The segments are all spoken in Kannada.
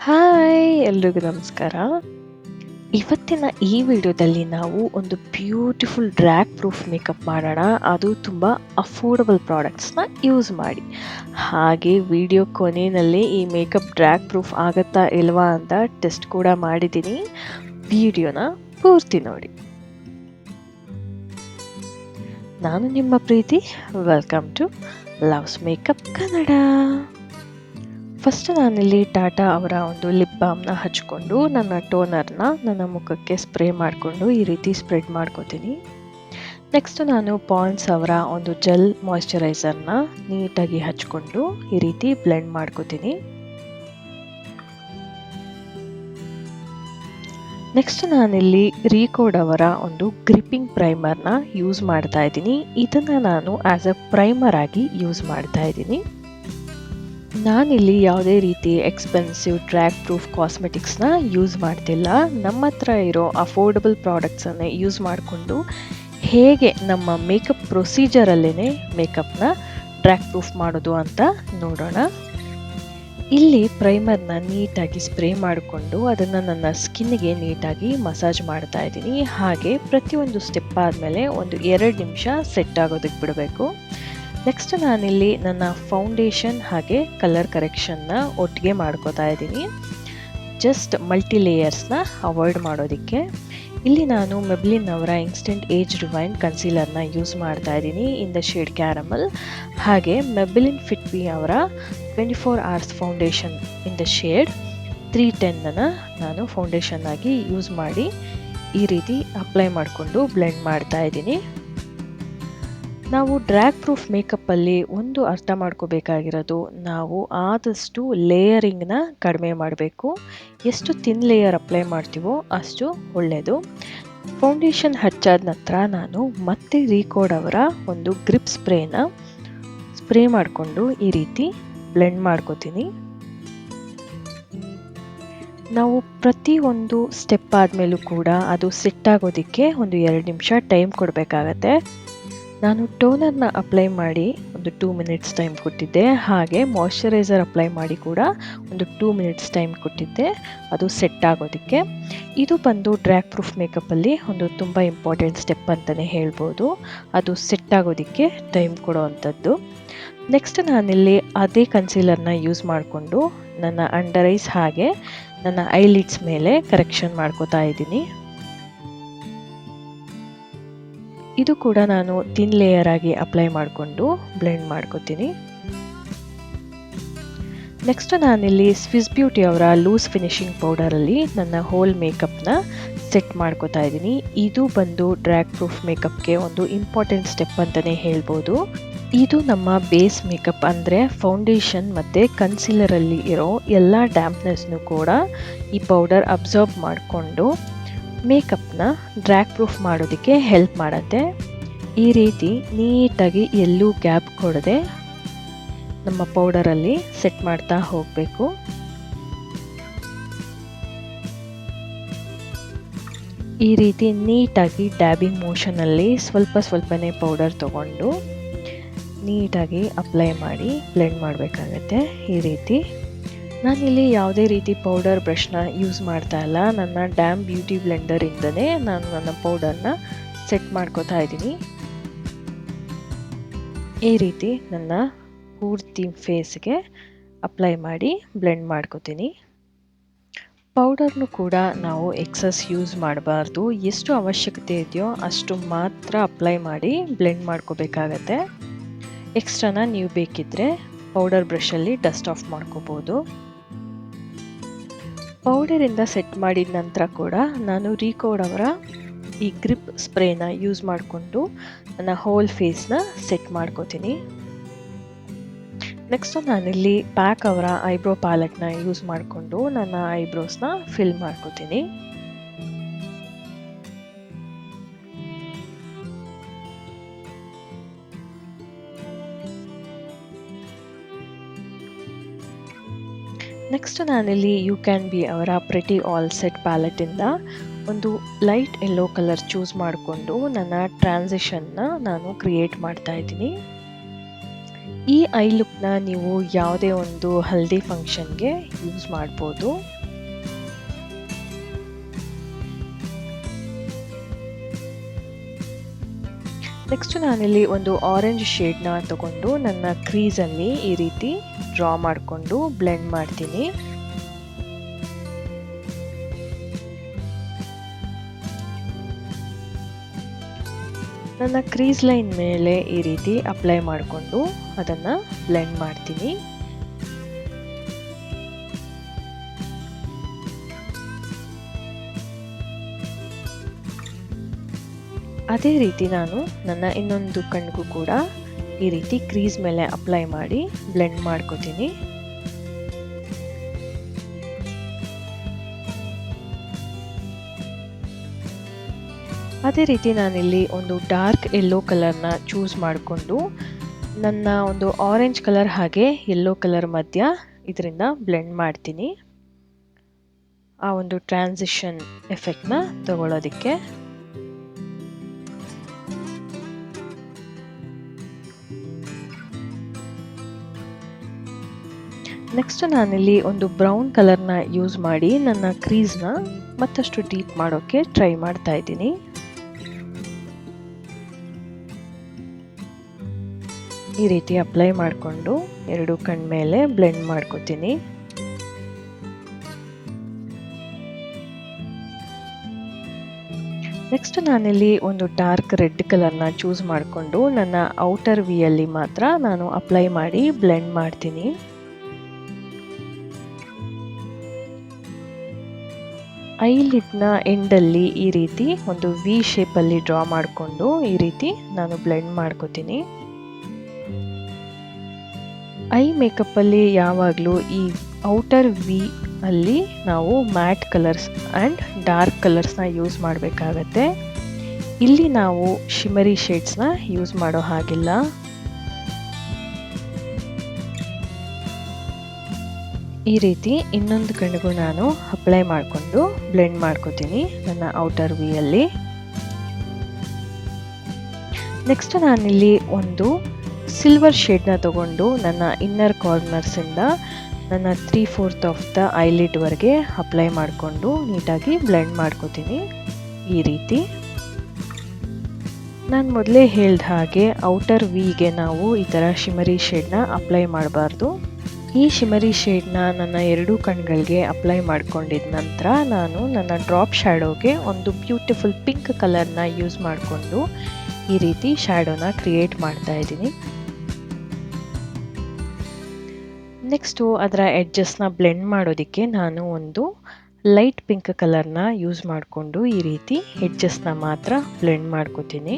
ಹಾಯ್ ಎಲ್ರಿಗೂ ನಮಸ್ಕಾರ. ಇವತ್ತಿನ ಈ ವಿಡಿಯೋದಲ್ಲಿ ನಾವು ಒಂದು ಬ್ಯೂಟಿಫುಲ್ ಡ್ರ್ಯಾಗ್ ಪ್ರೂಫ್ ಮೇಕಪ್ ಮಾಡೋಣ. ಅದು ತುಂಬ ಅಫೋರ್ಡಬಲ್ ಪ್ರಾಡಕ್ಟ್ಸ್ನ ಯೂಸ್ ಮಾಡಿ. ಹಾಗೆ ವಿಡಿಯೋ ಕೊನೆಯಲ್ಲಿ ಈ ಮೇಕಪ್ ಡ್ರ್ಯಾಗ್ ಪ್ರೂಫ್ ಆಗುತ್ತಾ ಇಲ್ವಾ ಅಂತ ಟೆಸ್ಟ್ ಕೂಡ ಮಾಡಿದ್ದೀನಿ. ವಿಡಿಯೋನ ಪೂರ್ತಿ ನೋಡಿ. ನಾನು ನಿಮ್ಮ ಪ್ರೀತಿ. Welcome to loves makeup Kannada. First ನಾನಿಲ್ಲಿ ಟಾಟಾ ಅವರ ಒಂದು ಲಿಪ್ ಬಾಮ್ನ ಹಚ್ಕೊಂಡು ನನ್ನ ಟೋನರ್ನ ನನ್ನ ಮುಖಕ್ಕೆ ಸ್ಪ್ರೇ ಮಾಡಿಕೊಂಡು ಈ ರೀತಿ ಸ್ಪ್ರೆಡ್ ಮಾಡ್ಕೋತೀನಿ. ನೆಕ್ಸ್ಟ್ ನಾನು ಪಾಂಡ್ಸ್ ಅವರ ಒಂದು ಜೆಲ್ ಮಾಯ್ಶ್ಚರೈಸರ್ನ ನೀಟಾಗಿ ಹಚ್ಕೊಂಡು ಈ ರೀತಿ ಬ್ಲೆಂಡ್ ಮಾಡ್ಕೋತೀನಿ. ನೆಕ್ಸ್ಟ್ ನಾನಿಲ್ಲಿ ರೀಕೋಡ್ ಅವರ ಒಂದು ಗ್ರಿಪ್ಪಿಂಗ್ ಪ್ರೈಮರ್ನ ಯೂಸ್ ಮಾಡ್ತಾ ಇದ್ದೀನಿ. ಇದನ್ನು ನಾನು ಆ್ಯಸ್ ಅ ಪ್ರೈಮರ್ ಆಗಿ ಯೂಸ್ ಮಾಡ್ತಾ ಇದ್ದೀನಿ. ನಾನಿಲ್ಲಿ ಯಾವುದೇ ರೀತಿ ಎಕ್ಸ್ಪೆನ್ಸಿವ್ ಡ್ರ್ಯಾಗ್ ಪ್ರೂಫ್ ಕಾಸ್ಮೆಟಿಕ್ಸ್ನ ಯೂಸ್ ಮಾಡ್ತಿಲ್ಲ. ನಮ್ಮ ಹತ್ರ ಇರೋ ಅಫೋರ್ಡಬಲ್ ಪ್ರಾಡಕ್ಟ್ಸನ್ನೇ ಯೂಸ್ ಮಾಡಿಕೊಂಡು ಹೇಗೆ ನಮ್ಮ ಮೇಕಪ್ ಪ್ರೊಸೀಜರಲ್ಲೇ ಮೇಕಪ್ನ ಡ್ರ್ಯಾಗ್ ಪ್ರೂಫ್ ಮಾಡೋದು ಅಂತ ನೋಡೋಣ. ಇಲ್ಲಿ ಪ್ರೈಮರ್ನ ನೀಟಾಗಿ ಸ್ಪ್ರೇ ಮಾಡಿಕೊಂಡು ಅದನ್ನು ನನ್ನ ಸ್ಕಿನ್ಗೆ ನೀಟಾಗಿ ಮಸಾಜ್ ಮಾಡ್ತಾ ಇದ್ದೀನಿ. ಹಾಗೆ ಪ್ರತಿಯೊಂದು ಸ್ಟೆಪ್ ಆದಮೇಲೆ ಒಂದು 2 ನಿಮಿಷ ಸೆಟ್ ಆಗೋದಕ್ಕೆ ಬಿಡಬೇಕು. ನೆಕ್ಸ್ಟ್ ನಾನಿಲ್ಲಿ ನನ್ನ ಫೌಂಡೇಶನ್ ಹಾಗೆ ಕಲರ್ ಕರೆಕ್ಷನ್ನ ಒಟ್ಟಿಗೆ ಮಾಡ್ಕೋತಾ ಇದ್ದೀನಿ, ಜಸ್ಟ್ ಮಲ್ಟಿ ಲೇಯರ್ಸ್ನ ಅವಾಯ್ಡ್ ಮಾಡೋದಕ್ಕೆ. ಇಲ್ಲಿ ನಾನು ಮೆಬ್ಲಿನ್ ಅವರ ಇನ್ಸ್ಟೆಂಟ್ ಏಜ್ ರಿವೈಂಡ್ ಕನ್ಸೀಲರ್ನ ಯೂಸ್ ಮಾಡ್ತಾ ಇದ್ದೀನಿ ಇನ್ ದ ಶೇಡ್ ಕ್ಯಾರಮಲ್. ಹಾಗೆ ಮೆಬ್ಲಿನ್ ಫಿಟ್ ಮಿ ಅವರ 24 hours foundation in the shade 310 ನಾನು ಫೌಂಡೇಶನ್ ಆಗಿ ಯೂಸ್ ಮಾಡಿ ಈ ರೀತಿ ಅಪ್ಲೈ ಮಾಡಿಕೊಂಡು ಬ್ಲೆಂಡ್ ಮಾಡ್ತಾ ಇದ್ದೀನಿ. ನಾವು ಡ್ರ್ಯಾಗ್ ಪ್ರೂಫ್ ಮೇಕಪ್ಪಲ್ಲಿ ಒಂದು ಅರ್ಥ ಮಾಡ್ಕೋಬೇಕಾಗಿರೋದು, ನಾವು ಆದಷ್ಟು ಲೇಯರಿಂಗ್ನ ಕಡಿಮೆ ಮಾಡಬೇಕು. ಎಷ್ಟು ತಿನ್ ಲೇಯರ್ ಅಪ್ಲೈ ಮಾಡ್ತೀವೋ ಅಷ್ಟು ಒಳ್ಳೆಯದು. ಫೌಂಡೇಶನ್ ಹಚ್ಚಾದ ನಂತರ ನಾನು ಮತ್ತೆ ರೀಕೋಡ್ ಅವರ ಒಂದು ಗ್ರಿಪ್ ಸ್ಪ್ರೇನ ಸ್ಪ್ರೇ ಮಾಡಿಕೊಂಡು ಈ ರೀತಿ ಬ್ಲೆಂಡ್ ಮಾಡ್ಕೋತೀನಿ. ನಾವು ಪ್ರತಿಯೊಂದು ಸ್ಟೆಪ್ ಆದಮೇಲೂ ಕೂಡ ಅದು ಸೆಟ್ ಆಗೋದಕ್ಕೆ ಒಂದು 2 ನಿಮಿಷ ಟೈಮ್ ಕೊಡಬೇಕಾಗತ್ತೆ. ನಾನು ಟೋನರ್ನ ಅಪ್ಲೈ ಮಾಡಿ ಒಂದು 2 ಮಿನಿಟ್ಸ್ ಟೈಮ್ ಕೊಟ್ಟಿದ್ದೆ. ಹಾಗೆ ಮಾಯ್ಶ್ಚರೈಸರ್ ಅಪ್ಲೈ ಮಾಡಿ ಕೂಡ ಒಂದು 2 ಮಿನಿಟ್ಸ್ ಟೈಮ್ ಕೊಟ್ಟಿದ್ದೆ ಅದು ಸೆಟ್ ಆಗೋದಕ್ಕೆ. ಇದು ಬಂದು ಡ್ರ್ಯಾಗ್ ಪ್ರೂಫ್ ಮೇಕಪ್ಪಲ್ಲಿ ಒಂದು ತುಂಬ ಇಂಪಾರ್ಟೆಂಟ್ ಸ್ಟೆಪ್ ಅಂತಲೇ ಹೇಳ್ಬೋದು, ಅದು ಸೆಟ್ ಆಗೋದಕ್ಕೆ ಟೈಮ್ ಕೊಡೋ ಅಂಥದ್ದು. ನೆಕ್ಸ್ಟ್ ನಾನಿಲ್ಲಿ ಅದೇ ಕನ್ಸೀಲರ್ನ ಯೂಸ್ ಮಾಡಿಕೊಂಡು ನನ್ನ ಅಂಡರ್ ಐಸ್ ಹಾಗೆ ನನ್ನ ಐಲಿಡ್ಸ್ ಮೇಲೆ ಕರೆಕ್ಷನ್ ಮಾಡ್ಕೋತಾ ಇದ್ದೀನಿ. ಇದು ಕೂಡ ನಾನು ತಿನ್ ಲೇಯರ್ ಆಗಿ ಅಪ್ಲೈ ಮಾಡಿಕೊಂಡು ಬ್ಲೆಂಡ್ ಮಾಡ್ಕೋತೀನಿ. ನೆಕ್ಸ್ಟ್ ನಾನಿಲ್ಲಿ ಸ್ವಿಸ್ ಬ್ಯೂಟಿ ಅವರ ಲೂಸ್ ಫಿನಿಶಿಂಗ್ ಪೌಡರಲ್ಲಿ ನನ್ನ ಹೋಲ್ ಮೇಕಪ್ನ ಸೆಟ್ ಮಾಡ್ಕೋತಾ ಇದ್ದೀನಿ. ಇದು ಬಂದು ಡ್ರ್ಯಾಗ್ ಪ್ರೂಫ್ ಮೇಕಪ್ಗೆ ಒಂದು ಇಂಪಾರ್ಟೆಂಟ್ ಸ್ಟೆಪ್ ಅಂತಲೇ ಹೇಳ್ಬೋದು. ಇದು ನಮ್ಮ ಬೇಸ್ ಮೇಕಪ್ ಅಂದರೆ ಫೌಂಡೇಶನ್ ಮತ್ತು ಕನ್ಸೀಲರಲ್ಲಿ ಇರೋ ಎಲ್ಲ ಡ್ಯಾಂಪ್ನೆಸ್ನು ಕೂಡ ಈ ಪೌಡರ್ ಅಬ್ಸರ್ವ್ ಮಾಡಿಕೊಂಡು ಮೇಕಪ್ನ ಡ್ರ್ಯಾಗ್ ಪ್ರೂಫ್ ಮಾಡೋದಕ್ಕೆ ಹೆಲ್ಪ್ ಮಾಡುತ್ತೆ. ಈ ರೀತಿ ನೀಟಾಗಿ ಎಲ್ಲೂ ಗ್ಯಾಪ್ ಕೊಡದೆ ನಮ್ಮ ಪೌಡರಲ್ಲಿ ಸೆಟ್ ಮಾಡ್ತಾ ಹೋಗಬೇಕು. ಈ ರೀತಿ ನೀಟಾಗಿ ಡ್ಯಾಬಿಂಗ್ ಮೋಷನಲ್ಲಿ ಸ್ವಲ್ಪನೇ ಪೌಡರ್ ತಗೊಂಡು ನೀಟಾಗಿ ಅಪ್ಲೈ ಮಾಡಿ ಬ್ಲೆಂಡ್ ಮಾಡಬೇಕಾಗತ್ತೆ. ಈ ರೀತಿ ನಾನಿಲ್ಲಿ ಯಾವುದೇ ರೀತಿ ಪೌಡರ್ ಬ್ರಷ್ನ ಯೂಸ್ ಮಾಡ್ತಾ ಇಲ್ಲ. ನನ್ನ ಡ್ಯಾಮ್ ಬ್ಯೂಟಿ ಬ್ಲೆಂಡರಿಂದನೇ ನಾನು ನನ್ನ ಪೌಡರ್ನ ಸೆಟ್ ಮಾಡ್ಕೋತಾ ಇದ್ದೀನಿ. ಈ ರೀತಿ ನನ್ನ ಪೂರ್ತಿ ಫೇಸ್ಗೆ ಅಪ್ಲೈ ಮಾಡಿ ಬ್ಲೆಂಡ್ ಮಾಡ್ಕೋತೀನಿ. ಪೌಡರ್ನು ಕೂಡ ನಾವು ಎಕ್ಸಸ್ ಯೂಸ್ ಮಾಡಬಾರ್ದು. ಎಷ್ಟು ಅವಶ್ಯಕತೆ ಇದೆಯೋ ಅಷ್ಟು ಮಾತ್ರ ಅಪ್ಲೈ ಮಾಡಿ ಬ್ಲೆಂಡ್ ಮಾಡ್ಕೋಬೇಕಾಗತ್ತೆ. ಎಕ್ಸ್ಟ್ರಾನ ನೀವು ಬೇಕಿದ್ದರೆ ಪೌಡರ್ ಬ್ರಷಲ್ಲಿ ಡಸ್ಟ್ ಆಫ್ ಮಾಡ್ಕೋಬೋದು. ಪೌಡರಿಂದ ಸೆಟ್ ಮಾಡಿದ ನಂತರ ಕೂಡ ನಾನು ರೀಕೋಡ್ ಅವರ ಈ ಗ್ರಿಪ್ ಸ್ಪ್ರೇನ ಯೂಸ್ ಮಾಡಿಕೊಂಡು ನನ್ನ ಹೋಲ್ ಫೇಸ್ನ ಸೆಟ್ ಮಾಡ್ಕೋತೀನಿ. ನೆಕ್ಸ್ಟ್ ನಾನಿಲ್ಲಿ ಪ್ಯಾಕ್ ಅವರ ಐಬ್ರೋ ಪ್ಯಾಲೆಟ್ನ ಯೂಸ್ ಮಾಡಿಕೊಂಡು ನನ್ನ ಐಬ್ರೋಸ್ನ ಫಿಲ್ ಮಾಡ್ಕೋತೀನಿ. ನೆಕ್ಸ್ಟ್ ನಾನಿಲ್ಲಿ ಯು ಕ್ಯಾನ್ ಬಿ ಅವರ ಪ್ರೆಟಿ ಆಲ್ ಸೆಟ್ ಪ್ಯಾಲೆಟಿಂದ ಒಂದು ಲೈಟ್ ಯೆಲ್ಲೋ ಕಲರ್ ಚೂಸ್ ಮಾಡಿಕೊಂಡು ನನ್ನ ಟ್ರಾನ್ಸಿಷನ್ನ ನಾನು ಕ್ರಿಯೇಟ್ ಮಾಡ್ತಾ ಇದ್ದೀನಿ. ಈ ಐ ಲುಕ್ನ ನೀವು ಯಾವುದೇ ಒಂದು ಹಲ್ದಿ ಫಂಕ್ಷನ್ಗೆ ಯೂಸ್ ಮಾಡ್ಬೋದು. ನೆಕ್ಸ್ಟ್ ನಾನಿಲ್ಲಿ ಒಂದು ಆರೆಂಜ್ ಶೇಡ್ನ ತಗೊಂಡು ನನ್ನ ಕ್ರೀಸಲ್ಲಿ ಈ ರೀತಿ ಡ್ರಾ ಮಾಡಿಕೊಂಡು ಬ್ಲೆಂಡ್ ಮಾಡ್ತೀನಿ. ನನ್ನ ಕ್ರೀಸ್ ಲೈನ್ ಮೇಲೆ ಈ ರೀತಿ ಅಪ್ಲೈ ಮಾಡಿಕೊಂಡು ಅದನ್ನು ಬ್ಲೆಂಡ್ ಮಾಡ್ತೀನಿ. ಅದೇ ರೀತಿ ನಾನು ನನ್ನ ಇನ್ನೊಂದು ಕಣ್ಣಿಗೂ ಕೂಡ ಈ ರೀತಿ ಕ್ರೀಸ್ ಮೇಲೆ ಅಪ್ಲೈ ಮಾಡಿ ಬ್ಲೆಂಡ್ ಮಾಡ್ಕೋತೀನಿ. ಅದೇ ರೀತಿ ನಾನಿಲ್ಲಿ ಒಂದು ಡಾರ್ಕ್ ಯೆಲ್ಲೋ ಕಲರ್ನ ಚೂಸ್ ಮಾಡಿಕೊಂಡು ನನ್ನ ಒಂದು ಆರೆಂಜ್ ಕಲರ್ ಹಾಗೆ ಯೆಲ್ಲೋ ಕಲರ್ ಮಧ್ಯ ಇದರಿಂದ ಬ್ಲೆಂಡ್ ಮಾಡ್ತೀನಿ, ಆ ಒಂದು ಟ್ರಾನ್ಸಿಷನ್ ಎಫೆಕ್ಟ್ನ ತಗೊಳ್ಳೋದಕ್ಕೆ. ನೆಕ್ಸ್ಟ್ ನಾನಿಲ್ಲಿ ಒಂದು ಬ್ರೌನ್ ಕಲರ್ನ ಯೂಸ್ ಮಾಡಿ ನನ್ನ ಕ್ರೀಸ್ನ ಮತ್ತಷ್ಟು ಡೀಪ್ ಮಾಡೋಕ್ಕೆ ಟ್ರೈ ಮಾಡ್ತಾ ಇದ್ದೀನಿ. ಈ ರೀತಿ ಅಪ್ಲೈ ಮಾಡಿಕೊಂಡು ಎರಡು ಕಣ್ಣು ಮೇಲೆ ಬ್ಲೆಂಡ್ ಮಾಡ್ಕೋತೀನಿ. ನೆಕ್ಸ್ಟ್ ನಾನಿಲ್ಲಿ ಒಂದು ಡಾರ್ಕ್ ರೆಡ್ ಕಲರ್ನ ಚೂಸ್ ಮಾಡಿಕೊಂಡು ನನ್ನ ಔಟರ್ ವಿಯಲ್ಲಿ ಮಾತ್ರ ನಾನು ಅಪ್ಲೈ ಮಾಡಿ ಬ್ಲೆಂಡ್ ಮಾಡ್ತೀನಿ. ಐಲಿಡ್ನ ಎಂಡಲ್ಲಿ ಈ ರೀತಿ ಒಂದು ವಿ ಶೇಪಲ್ಲಿ ಡ್ರಾ ಮಾಡಿಕೊಂಡು ಈ ರೀತಿ ನಾನು ಬ್ಲೆಂಡ್ ಮಾಡ್ಕೋತೀನಿ. ಐ ಮೇಕಪ್ಪಲ್ಲಿ ಯಾವಾಗಲೂ ಈ ಔಟರ್ ವಿ ಅಲ್ಲಿ ನಾವು ಮ್ಯಾಟ್ ಕಲರ್ಸ್ ಆ್ಯಂಡ್ ಡಾರ್ಕ್ ಕಲರ್ಸ್ನ ಯೂಸ್ ಮಾಡಬೇಕಾಗತ್ತೆ. ಇಲ್ಲಿ ನಾವು ಶಿಮರಿ ಶೇಡ್ಸ್ನ ಯೂಸ್ ಮಾಡೋ ಹಾಗಿಲ್ಲ. ಈ ರೀತಿ ಇನ್ನೊಂದು ಕಣ್ಣಿಗೂ ನಾನು ಅಪ್ಲೈ ಮಾಡಿಕೊಂಡು ಬ್ಲೆಂಡ್ ಮಾಡ್ಕೋತೀನಿ ನನ್ನ ಔಟರ್ ವಿಯಲ್ಲಿ. ನೆಕ್ಸ್ಟ್ ನಾನಿಲ್ಲಿ ಒಂದು ಸಿಲ್ವರ್ ಶೇಡ್ನ ತಗೊಂಡು ನನ್ನ ಇನ್ನರ್ ಕಾರ್ನರ್ಸಿಂದ ನನ್ನ 3/4 ಆಫ್ ದ ಐಲಿಡ್ವರೆಗೆ ಅಪ್ಲೈ ಮಾಡಿಕೊಂಡು ನೀಟಾಗಿ ಬ್ಲೆಂಡ್ ಮಾಡ್ಕೋತೀನಿ. ಈ ರೀತಿ ನಾನು ಮೊದಲೇ ಹೇಳ್ದ ಹಾಗೆ ಔಟರ್ ವಿಗೆ ನಾವು ಈ ಥರ ಶಿಮರಿ ಶೇಡ್ನ ಅಪ್ಲೈ ಮಾಡಬಾರ್ದು. ಈ ಶಿಮರಿ ಶೇಡ್ನ ನನ್ನ ಎರಡೂ ಕಣ್ಗಳಿಗೆ ಅಪ್ಲೈ ಮಾಡ್ಕೊಂಡಿದ ನಂತರ ನಾನು ನನ್ನ ಡ್ರಾಪ್ ಶ್ಯಾಡೋಗೆ ಒಂದು ಬ್ಯೂಟಿಫುಲ್ ಪಿಂಕ್ ಕಲರ್ನ ಯೂಸ್ ಮಾಡಿಕೊಂಡು ಈ ರೀತಿ ಶ್ಯಾಡೋನ ಕ್ರಿಯೇಟ್ ಮಾಡ್ತಾ ಇದ್ದೀನಿ. ನೆಕ್ಸ್ಟು ಅದರ ಎಡ್ಜಸ್ನ ಬ್ಲೆಂಡ್ ಮಾಡೋದಕ್ಕೆ ನಾನು ಒಂದು ಲೈಟ್ ಪಿಂಕ್ ಕಲರ್ನ ಯೂಸ್ ಮಾಡಿಕೊಂಡು ಈ ರೀತಿ ಎಡ್ಜಸ್ನ ಮಾತ್ರ ಬ್ಲೆಂಡ್ ಮಾಡ್ಕೋತೀನಿ.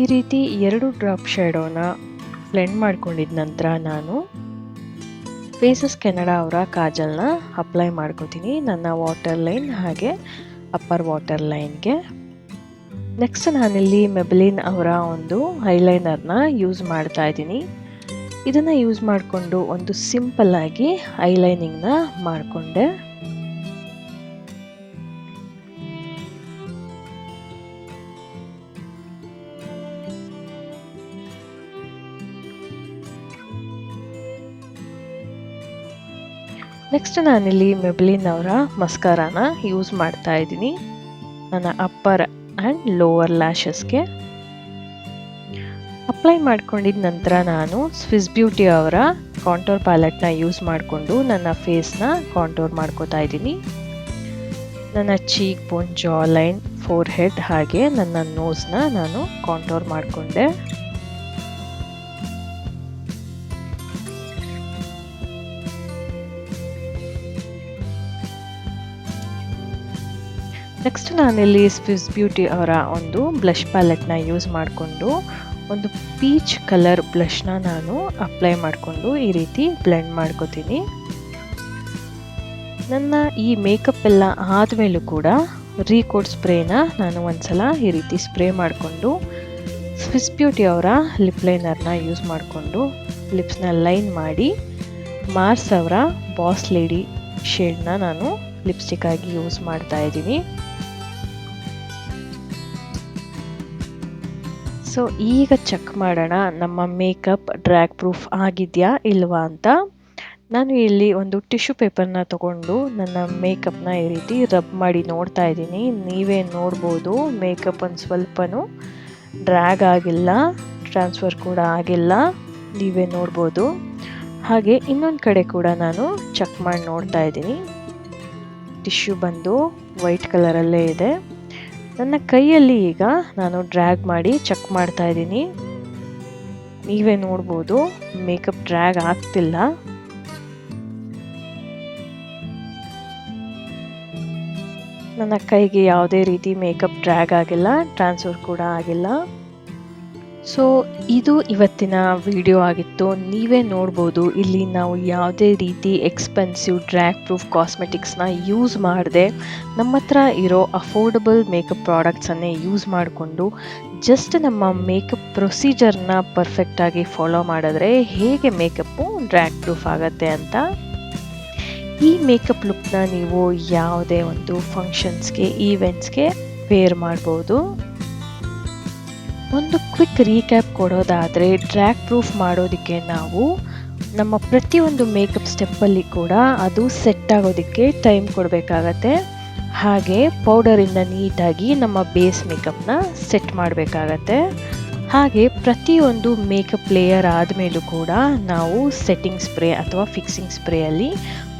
ಈ ರೀತಿ ಎರಡು ಡ್ರಾಪ್ ಶ್ಯಾಡೋನ ಬ್ಲೆಂಡ್ ಮಾಡ್ಕೊಂಡಿದ ನಂತರ ನಾನು ಫೇಸಸ್ ಕೆನಡಾ ಅವರ ಕಾಜಲ್ನ ಅಪ್ಲೈ ಮಾಡ್ಕೋತೀನಿ ನನ್ನ ವಾಟರ್ ಲೈನ್ ಹಾಗೆ ಅಪ್ಪರ್ ವಾಟರ್ ಲೈನ್ಗೆ. ನೆಕ್ಸ್ಟ್ ನಾನಿಲ್ಲಿ ಮೆಬ್ಲಿನ್ ಅವರ ಒಂದು ಐಲೈನರ್ನ ಯೂಸ್ ಮಾಡ್ತಾ ಇದ್ದೀನಿ. ಇದನ್ನು ಯೂಸ್ ಮಾಡಿಕೊಂಡು ಒಂದು ಸಿಂಪಲ್ ಆಗಿ ಐಲೈನಿಂಗ್ನ ಮಾಡಿಕೊಂಡೆ. ನೆಕ್ಸ್ಟ್ ನಾನಿಲ್ಲಿ ಮೆಬ್ಲಿನ್ ಅವರ ಮಸ್ಕಾರಾನ ಯೂಸ್ ಮಾಡ್ತಾ ಇದ್ದೀನಿ ನನ್ನ ಅಪ್ಪರ್ ಆ್ಯಂಡ್ ಲೋವರ್ ಲ್ಯಾಶಸ್ಗೆ. ಅಪ್ಲೈ ಮಾಡ್ಕೊಂಡಿದ ನಂತರ ನಾನು ಸ್ವಿಸ್ ಬ್ಯೂಟಿ ಅವರ ಕಾಂಟೋರ್ ಪ್ಯಾಲೆಟ್ನ ಯೂಸ್ ಮಾಡಿಕೊಂಡು ನನ್ನ ಫೇಸ್ನ ಕಾಂಟೋರ್ ಮಾಡ್ಕೋತಾ ಇದ್ದೀನಿ. ನನ್ನ ಚೀಕ್ ಬೋನ್, ಜಾ ಲೈನ್, ಫೋರ್ ಹೆಡ್ ಹಾಗೆ ನನ್ನ ನೋಸ್ನ ನಾನು ಕಾಂಟೋರ್ ಮಾಡಿಕೊಂಡೆ. ನೆಕ್ಸ್ಟ್ ನಾನಿಲ್ಲಿ ಸ್ವಿಸ್ ಬ್ಯೂಟಿ ಅವರ ಒಂದು ಬ್ಲಷ್ ಪ್ಯಾಲೆಟ್ನ ಯೂಸ್ ಮಾಡಿಕೊಂಡು ಒಂದು ಪೀಚ್ ಕಲರ್ ಬ್ಲಷ್ನ ನಾನು ಅಪ್ಲೈ ಮಾಡಿಕೊಂಡು ಈ ರೀತಿ ಬ್ಲೆಂಡ್ ಮಾಡ್ಕೋತೀನಿ. ನನ್ನ ಈ ಮೇಕಪ್ ಎಲ್ಲ ಆದಮೇಲೂ ಕೂಡ ರೀಕೋಟ್ ಸ್ಪ್ರೇನ ನಾನು ಒಂದ್ಸಲ ಈ ರೀತಿ ಸ್ಪ್ರೇ ಮಾಡಿಕೊಂಡು ಸ್ವಿಸ್ ಬ್ಯೂಟಿ ಅವರ ಲಿಪ್ ಲೈನರ್ನ ಯೂಸ್ ಮಾಡಿಕೊಂಡು ಲಿಪ್ಸ್ನ ಲೈನ್ ಮಾಡಿ ಮಾರ್ಸ್ ಅವರ ಬಾಸ್ ಲೇಡಿ ಶೇಡ್ನ ನಾನು ಲಿಪ್ಸ್ಟಿಕ್ ಆಗಿ ಯೂಸ್ ಮಾಡ್ತಾ ಇದ್ದೀನಿ. ಸೊ ಈಗ ಚೆಕ್ ಮಾಡೋಣ ನಮ್ಮ ಮೇಕಪ್ ಡ್ರ್ಯಾಗ್ ಪ್ರೂಫ್ ಆಗಿದೆಯಾ ಇಲ್ವಾ ಅಂತ. ನಾನು ಇಲ್ಲಿ ಒಂದು ಟಿಶ್ಯೂ ಪೇಪರ್ನ ತಗೊಂಡು ನನ್ನ ಮೇಕಪ್ನ ಈ ರೀತಿ ರಬ್ ಮಾಡಿ ನೋಡ್ತಾ ಇದ್ದೀನಿ. ನೀವೇ ನೋಡ್ಬೋದು ಮೇಕಪ್ ಒಂದು ಸ್ವಲ್ಪನೂ ಡ್ರ್ಯಾಗ್ ಆಗಿಲ್ಲ, ಟ್ರಾನ್ಸ್ಫರ್ ಕೂಡ ಆಗಿಲ್ಲ, ನೀವೇ ನೋಡ್ಬೋದು. ಹಾಗೆ ಇನ್ನೊಂದು ಕಡೆ ಕೂಡ ನಾನು ಚೆಕ್ ಮಾಡಿ ನೋಡ್ತಾ ಇದ್ದೀನಿ. ಟಿಶ್ಯೂ ಬಂದು ವೈಟ್ ಕಲರಲ್ಲೇ ಇದೆ. ನನ್ನ ಕೈಯಲ್ಲಿ ಈಗ ನಾನು ಡ್ರ್ಯಾಗ್ ಮಾಡಿ ಚೆಕ್ ಮಾಡ್ತಾ ಇದ್ದೀನಿ. ನೀವೇ ನೋಡ್ಬೋದು ಮೇಕಪ್ ಡ್ರ್ಯಾಗ್ ಆಗ್ತಿಲ್ಲ. ನನ್ನ ಕೈಗೆ ಯಾವುದೇ ರೀತಿ ಮೇಕಪ್ ಡ್ರ್ಯಾಗ್ ಆಗಿಲ್ಲ, ಟ್ರಾನ್ಸ್ಫರ್ ಕೂಡ ಆಗಿಲ್ಲ. ಸೊ ಇದು ಇವತ್ತಿನ ವಿಡಿಯೋ ಆಗಿತ್ತು. ನೀವೇ ನೋಡ್ಬೋದು ಇಲ್ಲಿ ನಾವು ಯಾವುದೇ ರೀತಿ ಎಕ್ಸ್ಪೆನ್ಸಿವ್ ಡ್ರ್ಯಾಗ್ ಪ್ರೂಫ್ ಕಾಸ್ಮೆಟಿಕ್ಸ್ನ ಯೂಸ್ ಮಾಡದೆ ನಮ್ಮ ಹತ್ರ ಇರೋ ಅಫೋರ್ಡಬಲ್ ಮೇಕಪ್ ಪ್ರಾಡಕ್ಟ್ಸನ್ನೇ ಯೂಸ್ ಮಾಡಿಕೊಂಡು ಜಸ್ಟ್ ನಮ್ಮ ಮೇಕಪ್ ಪ್ರೊಸೀಜರ್ನ ಪರ್ಫೆಕ್ಟಾಗಿ ಫಾಲೋ ಮಾಡಿದ್ರೆ ಹೇಗೆ ಮೇಕಪ್ಪು ಡ್ರ್ಯಾಗ್ ಪ್ರೂಫ್ ಆಗುತ್ತೆ ಅಂತ. ಈ ಮೇಕಪ್ ಲುಕ್ನ ನೀವು ಯಾವುದೇ ಒಂದು ಫಂಕ್ಷನ್ಸ್ಗೆ, ಈವೆಂಟ್ಸ್ಗೆ ವೇರ್ ಮಾಡ್ಬೋದು. ಒಂದು ಕ್ವಿಕ್ ರೀಕ್ಯಾಪ್ ಕೊಡೋದಾದರೆ, ಡ್ರ್ಯಾಗ್ ಪ್ರೂಫ್ ಮಾಡೋದಕ್ಕೆ ನಾವು ನಮ್ಮ ಪ್ರತಿಯೊಂದು ಮೇಕಪ್ ಸ್ಟೆಪ್ಪಲ್ಲಿ ಕೂಡ ಅದು ಸೆಟ್ ಆಗೋದಕ್ಕೆ ಟೈಮ್ ಕೊಡಬೇಕಾಗತ್ತೆ. ಹಾಗೆ ಪೌಡರಿಂದ ನೀಟಾಗಿ ನಮ್ಮ ಬೇಸ್ ಮೇಕಪ್ನ ಸೆಟ್ ಮಾಡಬೇಕಾಗತ್ತೆ. ಹಾಗೆ ಪ್ರತಿಯೊಂದು ಮೇಕಪ್ ಲೇಯರ್ ಆದಮೇಲೂ ಕೂಡ ನಾವು ಸೆಟ್ಟಿಂಗ್ ಸ್ಪ್ರೇ ಅಥವಾ ಫಿಕ್ಸಿಂಗ್ ಸ್ಪ್ರೇಯಲ್ಲಿ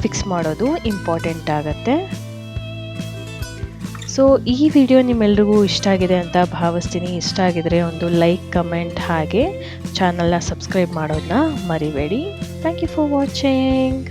ಫಿಕ್ಸ್ ಮಾಡೋದು ಇಂಪಾರ್ಟೆಂಟ್ ಆಗುತ್ತೆ. ಸೊ ಈ ವಿಡಿಯೋ ನಿಮ್ಮೆಲ್ರಿಗೂ ಇಷ್ಟ ಆಗಿದೆ ಅಂತ ಭಾವಿಸ್ತೀನಿ. ಇಷ್ಟ ಆಗಿದ್ರೆ ಒಂದು ಲೈಕ್, ಕಮೆಂಟ್ ಹಾಗೆ ಚಾನಲ್ನ ಸಬ್ಸ್ಕ್ರೈಬ್ ಮಾಡೋದನ್ನ ಮರಿಬೇಡಿ. Thank you for watching.